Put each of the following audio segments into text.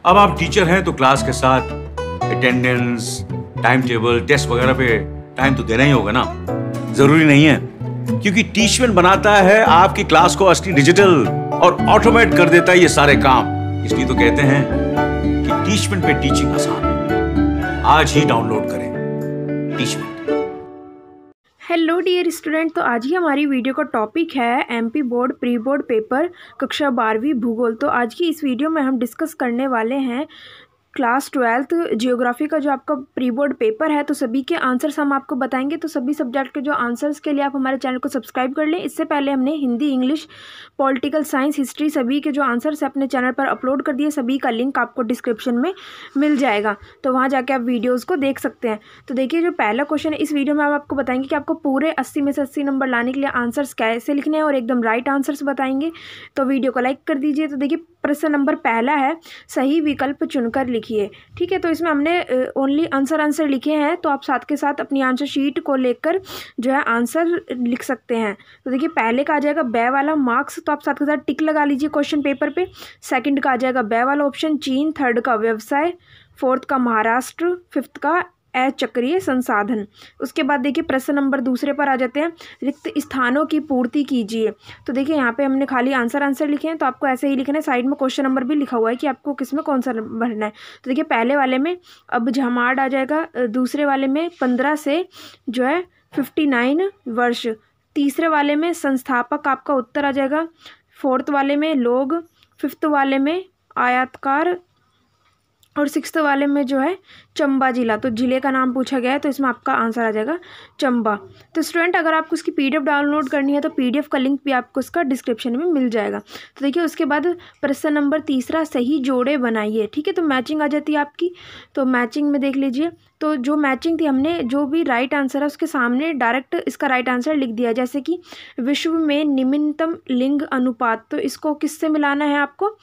अब आप टीचर हैं तो क्लास के साथ अटेंडेंस, टाइम टेबल, टेस्ट वगैरह पे टाइम तो देना ही होगा ना। जरूरी नहीं है, क्योंकि टीचमेंट बनाता है आपकी क्लास को असली डिजिटल और ऑटोमेट कर देता है ये सारे काम। इसलिए तो कहते हैं कि टीचमेंट पे टीचिंग आसान है। आज ही डाउनलोड करें टीचमेंट। हेलो डियर स्टूडेंट, तो आज ही हमारी वीडियो का टॉपिक है MP board pre board paper कक्षा 12वीं भूगोल। तो आज की इस वीडियो में हम डिस्कस करने वाले हैं क्लास 12th जियोग्राफी का जो आपका प्री बोर्ड पेपर है। तो सभी के आंसर्स हम आपको बताएंगे। तो सभी सब्जेक्ट के जो आंसर्स के लिए आप हमारे चैनल को सब्सक्राइब कर लें। इससे पहले हमने Hindi, English, political science, history सभी के जो आंसर्स है अपने चैनल पर अपलोड कर दिए। सभी का लिंक आपको डिस्क्रिप्शन में मिल जाएगा, तो वहाँ जाके आप वीडियोज़ को देख सकते हैं। तो देखिए, जो पहला क्वेश्चन है इस वीडियो में हम आपको बताएंगे कि आपको पूरे 80 में से 80 नंबर लाने के लिए आंसर्स कैसे लिखने हैं और एकदम राइट आंसर्स बताएंगे। तो वीडियो को लाइक कर दीजिए। तो देखिए, प्रश्न नंबर पहला है, सही विकल्प चुनकर लिखिए। ठीक है, तो इसमें हमने ओनली आंसर लिखे हैं, तो आप साथ के साथ अपनी आंसर शीट को लेकर जो है आंसर लिख सकते हैं। तो देखिए, पहले का आ जाएगा बै वाला मार्क्स, तो आप साथ के साथ टिक लगा लीजिए क्वेश्चन पेपर पे। सेकंड का आ जाएगा बै वाला ऑप्शन चीन, थर्ड का व्यवसाय, फोर्थ का महाराष्ट्र, फिफ्थ का अचक्रीय संसाधन। उसके बाद देखिए प्रश्न नंबर दूसरे पर आ जाते हैं, रिक्त स्थानों की पूर्ति कीजिए। तो देखिए, यहाँ पे हमने खाली आंसर लिखे हैं, तो आपको ऐसे ही लिखना है। साइड में क्वेश्चन नंबर भी लिखा हुआ है कि आपको किस में कौन सा भरना है। तो देखिए, पहले वाले में अब झमाड आ जाएगा, दूसरे वाले में 15 से जो है 59 वर्ष, तीसरे वाले में संस्थापक आपका उत्तर आ जाएगा, फोर्थ वाले में लोग, फिफ्थ वाले में आयताकार और सिक्स्थ वाले में जो है चंबा जिला। तो जिले का नाम पूछा गया है, तो इसमें आपका आंसर आ जाएगा चंबा। तो स्टूडेंट, अगर आपको उसकी पीडीएफ डाउनलोड करनी है तो पीडीएफ का लिंक भी आपको उसका डिस्क्रिप्शन में मिल जाएगा। तो देखिए, उसके बाद प्रश्न नंबर तीसरा, सही जोड़े बनाइए। ठीक है, तो मैचिंग आ जाती है आपकी। तो मैचिंग में देख लीजिए, तो जो मैचिंग थी हमने जो भी राइट आंसर है उसके सामने डायरेक्ट इसका राइट आंसर लिख दिया। जैसे कि विश्व में निम्नतम लिंग अनुपात, तो इसको किससे मिलाना है आपको?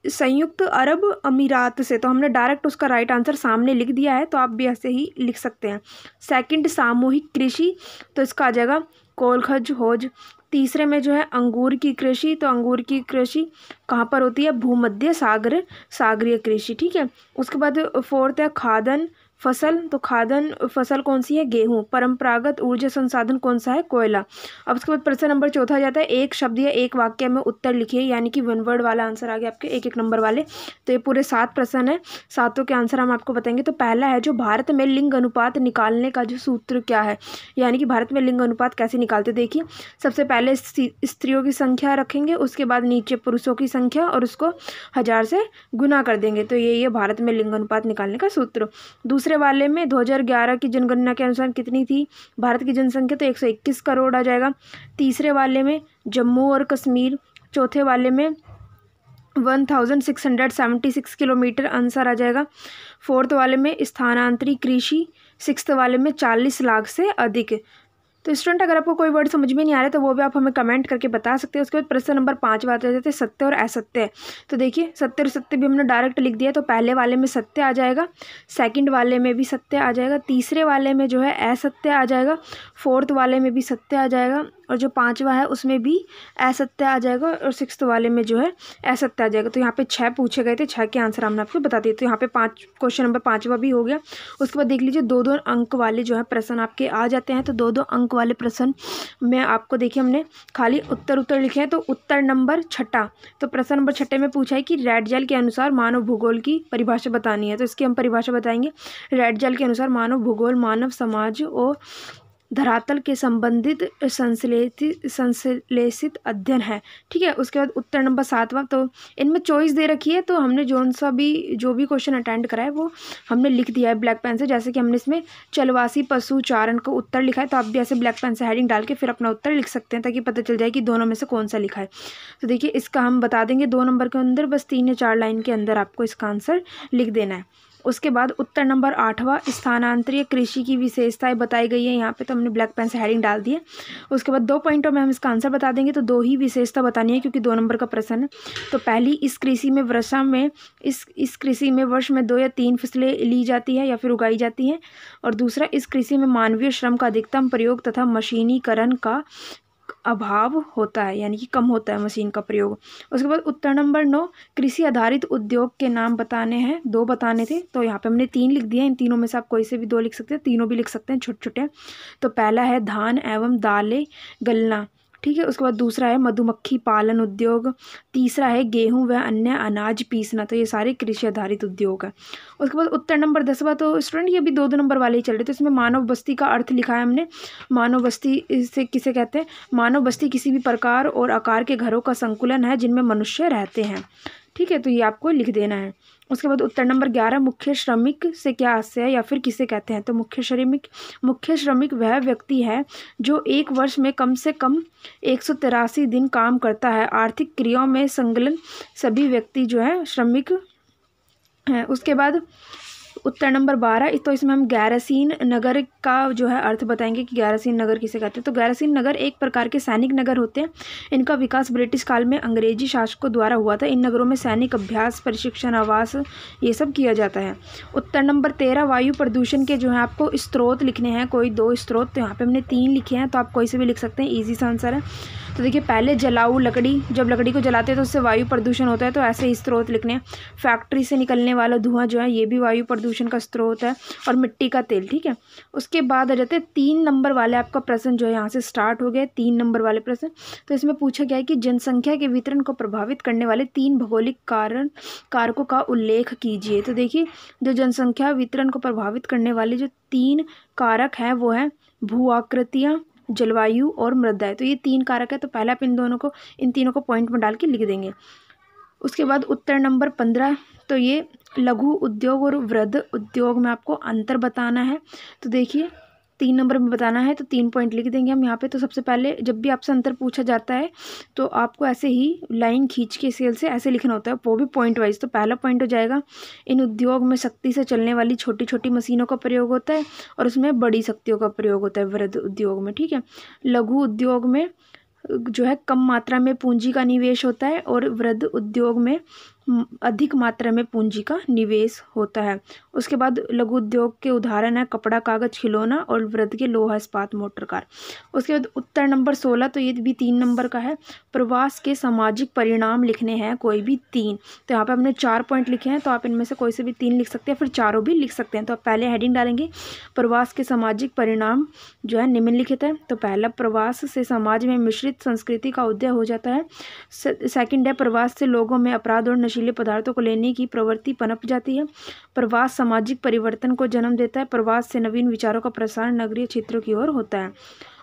संयुक्त अरब अमीरात से। तो हमने डायरेक्ट उसका राइट आंसर सामने लिख दिया है, तो आप भी ऐसे ही लिख सकते हैं। सेकंड, सामूहिक कृषि, तो इसका आ जाएगा कोलखज होज। तीसरे में जो है अंगूर की कृषि, तो अंगूर की कृषि कहाँ पर होती है? भूमध्य सागर, सागरीय कृषि। ठीक है, उसके बाद फोर्थ है खाद्यान्न फसल, तो खाद्यान्न फसल कौन सी है? गेहूं। परंपरागत ऊर्जा संसाधन कौन सा है? कोयला। अब उसके बाद प्रश्न नंबर चौथा आ जाता है, एक शब्द या एक वाक्य में उत्तर लिखिए, यानी कि 1 वर्ड वाला आंसर आ गया आपके एक नंबर वाले। तो ये पूरे 7 प्रश्न है, सातों के आंसर हम आपको बताएंगे। तो पहला है, जो भारत में लिंग अनुपात निकालने का जो सूत्र क्या है, यानी कि भारत में लिंग अनुपात कैसे निकालते। देखिए, सबसे पहले स्त्रियों की संख्या रखेंगे, उसके बाद नीचे पुरुषों की संख्या और उसको 1000 से गुना कर देंगे। तो ये भारत में लिंग अनुपात निकालने का सूत्र। दूसरे वाले में 2011 की जनगणना के अनुसार कितनी थी भारत की जनसंख्या? तो 121 करोड़ आ जाएगा। तीसरे वाले में जम्मू और कश्मीर, चौथे वाले में 1676 किलोमीटर आंसर आ जाएगा। फोर्थ वाले में स्थानांतरित कृषि, सिक्स्थ वाले में 40 लाख से अधिक। तो स्टूडेंट, अगर आपको कोई वर्ड समझ में नहीं आ रहा है तो वो भी आप हमें कमेंट करके बता सकते हैं। उसके बाद प्रश्न नंबर 5 बात आ जाते हैं, सत्य और असत्य। तो देखिए, सत्य और सत्य भी हमने डायरेक्ट लिख दिया। तो पहले वाले में सत्य आ जाएगा, सेकंड वाले में भी सत्य आ जाएगा, तीसरे वाले में जो है असत्य आ जाएगा, फोर्थ वाले में भी सत्य आ जाएगा, और जो पांचवा है उसमें भी असत्य आ जाएगा, और सिक्स्थ वाले में जो है असत्य आ जाएगा। तो यहाँ पे 6 पूछे गए थे, 6 के आंसर हमने आपको बता दिए। तो यहाँ पे 5 क्वेश्चन नंबर 5वां भी हो गया। उसके बाद देख लीजिए, 2-2 अंक वाले जो है प्रश्न आपके आ जाते हैं। तो 2-2 अंक वाले प्रश्न में आपको देखिए हमने खाली उत्तर लिखे हैं। तो उत्तर नंबर 6, तो प्रश्न नंबर 6 में पूछा है कि रेड जेल के अनुसार मानव भूगोल की परिभाषा बतानी है। तो इसकी हम परिभाषा बताएंगे। रेड जेल के अनुसार मानव भूगोल मानव समाज और धरातल के संबंधित संश्लेषित अध्ययन है। ठीक है, उसके बाद उत्तर नंबर 7वां, तो इनमें चॉइस दे रखी है, तो हमने जो भी क्वेश्चन अटेंड करा है वो हमने लिख दिया है ब्लैक पेन से। जैसे कि हमने इसमें चलवासी पशु चारण का उत्तर लिखा है, तो आप भी ऐसे ब्लैक पेन से हेडिंग डाल के फिर अपना उत्तर लिख सकते हैं, ताकि पता चल जाए कि दोनों में से कौन सा लिखा है। तो देखिए, इसका हम बता देंगे 2 नंबर के अंदर, बस 3 या 4 लाइन के अंदर आपको इसका आंसर लिख देना है। उसके बाद उत्तर नंबर 8वां, स्थानांतरित कृषि की विशेषताएं बताई गई है यहाँ पे, तो हमने ब्लैक पेन से हेडिंग डाल दी है। उसके बाद 2 पॉइंटों में हम इसका आंसर बता देंगे। तो 2 ही विशेषता बतानी है, क्योंकि 2 नंबर का प्रश्न है। तो पहली, इस कृषि में इस कृषि में वर्ष में 2 या 3 फसलें ली जाती है या फिर उगाई जाती हैं। और दूसरा, इस कृषि में मानवीय श्रम का अधिकतम प्रयोग तथा मशीनीकरण का अभाव होता है, यानी कि कम होता है मशीन का प्रयोग। उसके बाद उत्तर नंबर 9, कृषि आधारित उद्योग के नाम बताने हैं, 2 बताने थे, तो यहाँ पे हमने 3 लिख दिए। इन तीनों में से आप कोई से भी 2 लिख सकते हैं, तीनों भी लिख सकते हैं छोटे छोटे। तो पहला है धान एवं दालें गलना, ठीक है। उसके बाद दूसरा है मधुमक्खी पालन उद्योग, तीसरा है गेहूं व अन्य अनाज पीसना। तो ये सारे कृषि आधारित उद्योग है। उसके बाद उत्तर नंबर 10वां, तो स्टूडेंट ये भी 2-2 नंबर वाले ही चल रहे थे। इसमें मानव बस्ती का अर्थ लिखा है हमने। मानव बस्ती से किसे कहते हैं? मानव बस्ती किसी भी प्रकार और आकार के घरों का संकुलन है जिनमें मनुष्य रहते हैं, ठीक है। तो ये आपको लिख देना है। उसके बाद उत्तर नंबर 11, मुख्य श्रमिक से क्या आशय है या फिर किसे कहते हैं? तो मुख्य श्रमिक वह व्यक्ति है जो एक वर्ष में कम से कम 183 दिन काम करता है। आर्थिक क्रियाओं में संलग्न सभी व्यक्ति जो है श्रमिक हैं। उसके बाद उत्तर नंबर 12, तो इसमें हम गैरसीन नगर का जो है अर्थ बताएंगे कि गैरसीन नगर किसे कहते हैं। तो गैरसीन नगर एक प्रकार के सैनिक नगर होते हैं। इनका विकास ब्रिटिश काल में अंग्रेजी शासकों द्वारा हुआ था। इन नगरों में सैनिक अभ्यास, प्रशिक्षण, आवास ये सब किया जाता है। उत्तर नंबर 13, वायु प्रदूषण के जो है आपको स्रोत लिखने हैं, कोई 2 स्रोत। तो यहाँ पर हमने 3 लिखे हैं, तो आप कोई से भी लिख सकते हैं, ईजी सा आंसर है। तो देखिए, पहले जलाऊ लकड़ी, जब लकड़ी को जलाते हैं तो उससे वायु प्रदूषण होता है, तो ऐसे ही स्रोत लिखने हैं। फैक्ट्री से निकलने वाला धुआं जो है ये भी वायु प्रदूषण का स्रोत है, और मिट्टी का तेल, ठीक है। उसके बाद आ जाते हैं 3 नंबर वाले आपका प्रश्न जो है यहाँ से स्टार्ट हो गए, 3 नंबर वाले प्रश्न। तो इसमें पूछा गया है कि जनसंख्या के वितरण को प्रभावित करने वाले 3 भौगोलिक कारकों का उल्लेख कीजिए। तो देखिए, जो जनसंख्या वितरण को प्रभावित करने वाले जो 3 कारक हैं वो है भू आकृतियाँ, जलवायु और मृदा। तो ये 3 कारक है। तो पहले आप इन तीनों को पॉइंट में डाल के लिख देंगे। उसके बाद उत्तर नंबर 15, तो ये लघु उद्योग और वृहद उद्योग में आपको अंतर बताना है। तो देखिए, 3 नंबर में बताना है, तो 3 पॉइंट लिख देंगे हम यहाँ पे। तो सबसे पहले जब भी आपसे अंतर पूछा जाता है तो आपको ऐसे ही लाइन खींच के स्केल से ऐसे लिखना होता है, वो भी पॉइंट वाइज। तो पहला पॉइंट हो जाएगा, इन उद्योग में शक्ति से चलने वाली छोटी छोटी मशीनों का प्रयोग होता है और उसमें बड़ी शक्तियों का प्रयोग होता है वृहद उद्योग में, ठीक है। लघु उद्योग में जो है कम मात्रा में पूंजी का निवेश होता है और वृहद उद्योग में अधिक मात्रा में पूंजी का निवेश होता है। उसके बाद लघु उद्योग के उदाहरण है कपड़ा, कागज, खिलौना, और वृहद के लोहा, इस्पात, मोटर कार। उसके बाद उत्तर नंबर 16, तो ये भी 3 नंबर का है। प्रवास के सामाजिक परिणाम लिखने हैं, कोई भी 3। तो यहाँ पे हमने 4 पॉइंट लिखे हैं, तो आप इनमें से कोई से भी 3 लिख सकते हैं, फिर चारों भी लिख सकते हैं। तो आप पहले हेडिंग डालेंगे, प्रवास के सामाजिक परिणाम जो है निम्नलिखित है। तो पहला, प्रवास से समाज में मिश्रित संस्कृति का उदय हो जाता है। सेकंड है, प्रवास से लोगों में अपराध और नशीले पदार्थों को लेने की प्रवृत्ति पनप जाती है। प्रवास सामाजिक परिवर्तन को जन्म देता है। प्रवास से नवीन विचारों का प्रसार नगरीय क्षेत्रों की ओर होता है।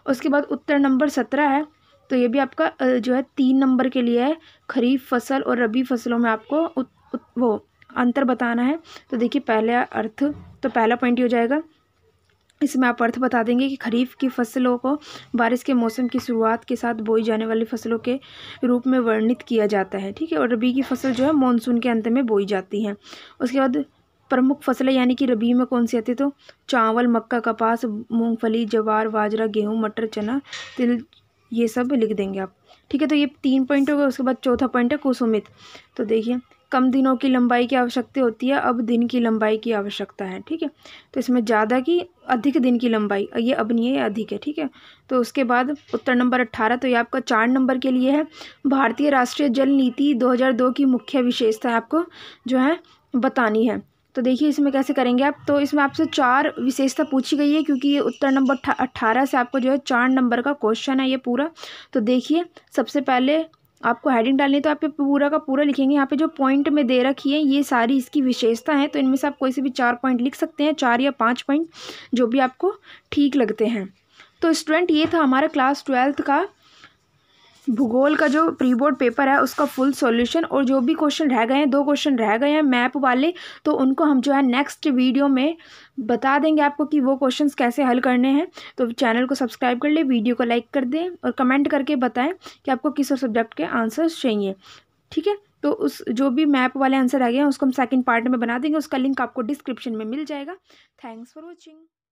उसके बाद उत्तर नंबर 17 है, तो ये भी आपका जो है 3 नंबर के लिए है। खरीफ फसल और रबी फसलों में आपको वो अंतर बताना है। तो देखिए, पहला अर्थ, तो पहला पॉइंट हो जाएगा, इसमें आप अर्थ बता देंगे कि खरीफ की फसलों को बारिश के मौसम की शुरुआत के साथ बोई जाने वाली फसलों के रूप में वर्णित किया जाता है, ठीक है। और रबी की फसल जो है मानसून के अंत में बोई जाती है। उसके बाद प्रमुख फसलें यानी कि रबी में कौन सी आती है, तो चावल, मक्का, कपास, मूंगफली, ज्वार, बाजरा, गेहूँ, मटर, चना, तिल, ये सब लिख देंगे आप, ठीक है। तो ये 3 पॉइंट हो गए। उसके बाद चौथा पॉइंट है कुसुमित। तो देखिए, कम दिनों की लंबाई की आवश्यकता होती है, अब दिन की लंबाई की आवश्यकता है, ठीक है। तो इसमें ज़्यादा की अधिक दिन की लंबाई, ये अब नहीं है, अधिक है, ठीक है। तो उसके बाद उत्तर नंबर 18, तो ये आपका 4 नंबर के लिए है। भारतीय राष्ट्रीय जल नीति 2002 की मुख्य विशेषता आपको जो है बतानी है। तो देखिए, इसमें कैसे करेंगे आप, तो इसमें आपसे 4 विशेषता पूछी गई है, क्योंकि ये उत्तर नंबर 18 से आपको जो है 4 नंबर का क्वेश्चन है ये पूरा। तो देखिए, सबसे पहले आपको हेडिंग डालनी है, तो आप पूरा का पूरा लिखेंगे। यहाँ पे जो पॉइंट में दे रखी है ये सारी इसकी विशेषता हैं, तो इनमें से आप कोई से भी 4 पॉइंट लिख सकते हैं, 4 या 5 पॉइंट, जो भी आपको ठीक लगते हैं। तो स्टूडेंट, ये था हमारा क्लास 12th का भूगोल का जो प्री बोर्ड पेपर है उसका फुल सॉल्यूशन। और जो भी क्वेश्चन रह गए हैं, 2 क्वेश्चन रह गए हैं मैप वाले, तो उनको हम जो है नेक्स्ट वीडियो में बता देंगे आपको कि वो क्वेश्चंस कैसे हल करने हैं। तो चैनल को सब्सक्राइब कर ले, वीडियो को लाइक कर दें और कमेंट करके बताएं कि आपको किस और सब्जेक्ट के आंसर्स चाहिए, ठीक है। तो उस जो भी मैप वाले आंसर रह गए हैं उसको हम सेकंड पार्ट में बना देंगे, उसका लिंक आपको डिस्क्रिप्शन में मिल जाएगा। Thanks for watching.